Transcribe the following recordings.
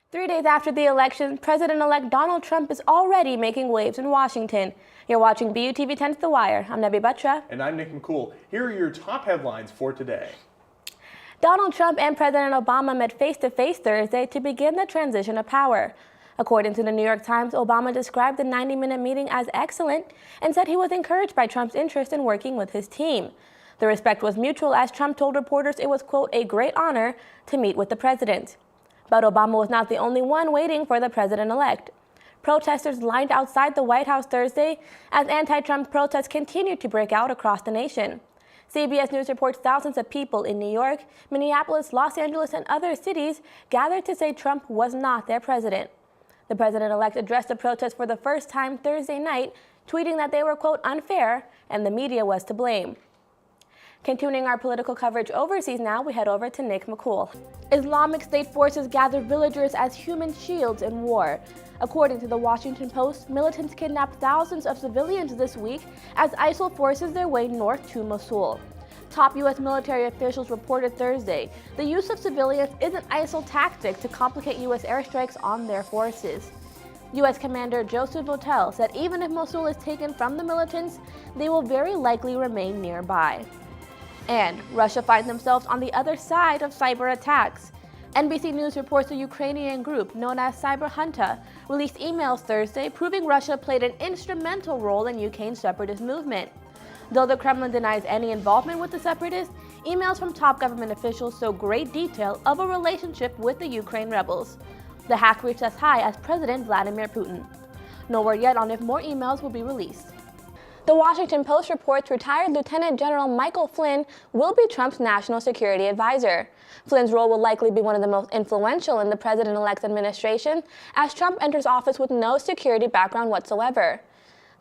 3 days after the election, President-elect Donald Trump is already making waves in Washington. You're watching BUTV 10's The Wire. I'm Nebeyatt Betre. And I'm Nick McCool. Here are your top headlines for today. Donald Trump and President Obama met face-to-face Thursday to begin the transition of power. According to the New York Times, Obama described the 90-minute meeting as excellent and said he was encouraged by Trump's interest in working with his team. The respect was mutual as Trump told reporters it was, quote, a great honor to meet with the president. But Obama was not the only one waiting for the president-elect. Protesters lined outside the White House Thursday as anti-Trump protests continued to break out across the nation. CBS News reports thousands of people in New York, Minneapolis, Los Angeles, and other cities gathered to say Trump was not their president. The president-elect addressed the protests for the first time Thursday night, tweeting that they were, quote, unfair and the media was to blame. Continuing our political coverage overseas now, we head over to Nick McCool. Islamic State forces gathered villagers as human shields in war. According to the Washington Post, militants kidnapped thousands of civilians this week as ISIL forces their way north to Mosul. Top U.S. military officials reported Thursday the use of civilians is an ISIL tactic to complicate U.S. airstrikes on their forces. U.S. Commander Joseph Votel said even if Mosul is taken from the militants, they will very likely remain nearby. And Russia finds themselves on the other side of cyber attacks. NBC News reports a Ukrainian group known as Cyber Hunter released emails Thursday proving Russia played an instrumental role in Ukraine's separatist movement. Though the Kremlin denies any involvement with the separatists, emails from top government officials show great detail of a relationship with the Ukraine rebels. The hack reached as high as President Vladimir Putin. No word yet on if more emails will be released. The Washington Post reports retired Lieutenant General Michael Flynn will be Trump's national security advisor. Flynn's role will likely be one of the most influential in the president-elect's administration, as Trump enters office with no security background whatsoever.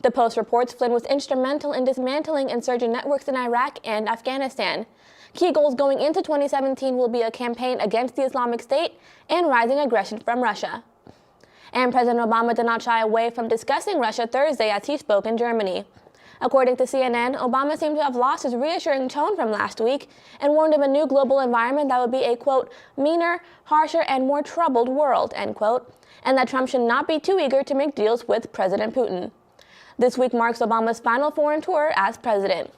The Post reports Flynn was instrumental in dismantling insurgent networks in Iraq and Afghanistan. Key goals going into 2017 will be a campaign against the Islamic State and rising aggression from Russia. And President Obama did not shy away from discussing Russia Thursday as he spoke in Germany. According to CNN, Obama seemed to have lost his reassuring tone from last week and warned of a new global environment that would be a, quote, meaner, harsher, and more troubled world, end quote, and that Trump should not be too eager to make deals with President Putin. This week marks Obama's final foreign tour as president.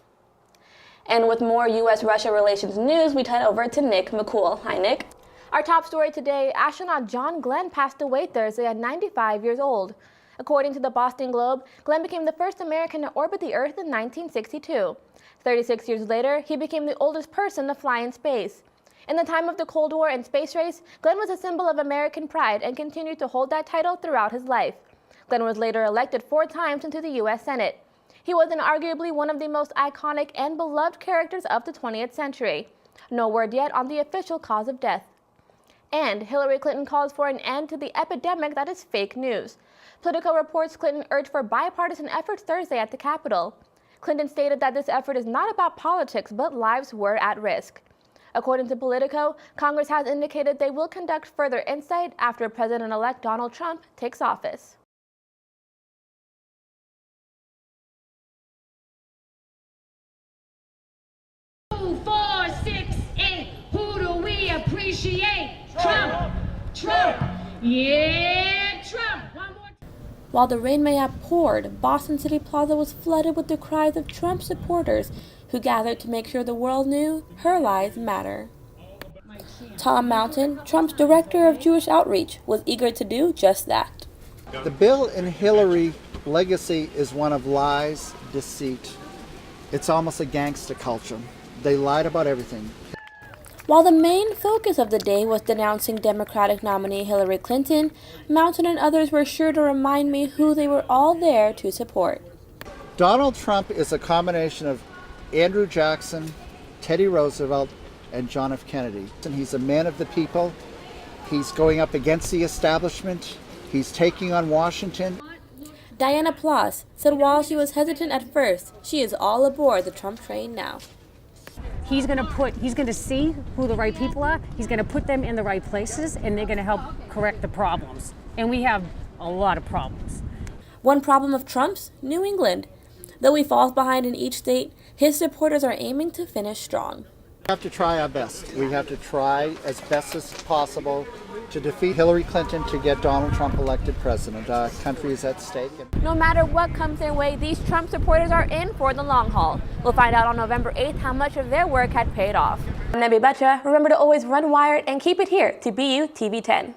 And with more U.S.-Russia relations news, we head over to Nick McCool. Hi, Nick. Our top story today, astronaut John Glenn passed away Thursday at 95 years old. According to the Boston Globe, Glenn became the first American to orbit the Earth in 1962. 36 years later, he became the oldest person to fly in space. In the time of the Cold War and space race, Glenn was a symbol of American pride and continued to hold that title throughout his life. Glenn was later elected 4 times into the U.S. Senate. He was arguably one of the most iconic and beloved characters of the 20th century. No word yet on the official cause of death. And Hillary Clinton calls for an end to the epidemic that is fake news. Politico reports Clinton urged for bipartisan efforts Thursday at the Capitol. Clinton stated that this effort is not about politics, but lives were at risk. According to Politico, Congress has indicated they will conduct further insight after President-elect Donald Trump takes office. Appreciate Trump, yeah, Trump. One more. While the rain may have poured, Boston City Plaza was flooded with the cries of Trump supporters who gathered to make sure the world knew her lives matter. Tom Mountain, Trump's director of Jewish outreach, was eager to do just that. The Bill and Hillary legacy is one of lies, deceit. It's almost a gangster culture. They lied about everything. While the main focus of the day was denouncing Democratic nominee Hillary Clinton, Mountain and others were sure to remind me who they were all there to support. Donald Trump is a combination of Andrew Jackson, Teddy Roosevelt, and John F. Kennedy. And he's a man of the people. He's going up against the establishment. He's taking on Washington. Diana Ploss said while she was hesitant at first, she is all aboard the Trump train now. He's going to see who the right people are. He's going to put them in the right places, and they're going to help correct the problems. And we have a lot of problems. One problem of Trump's? New England. Though he falls behind in each state, his supporters are aiming to finish strong. have to try our best. We have to try as best as possible to defeat Hillary Clinton to get Donald Trump elected president. Our country is at stake. No matter what comes their way, these Trump supporters are in for the long haul. We'll find out on November 8th how much of their work had paid off. I'm Nebeyatt Betre. Remember to always run wired and keep it here to BU TV 10.